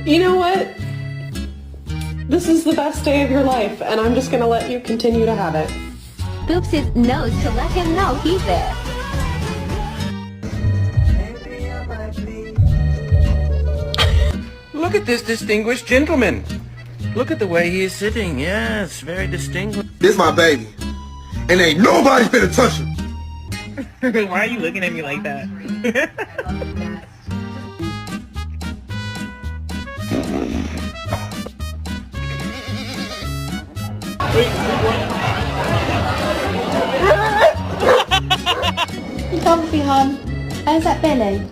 You know what? This is the best day of your life, and I'm just gonna let you continue to have it. Boops his nose to let him know he's there. Look at this distinguished gentleman. Look at the way he is sitting. Yes, very distinguished. This is my baby, and ain't nobody finna touch him. Why are you looking at me like that? You comfy, hon? How's that belly?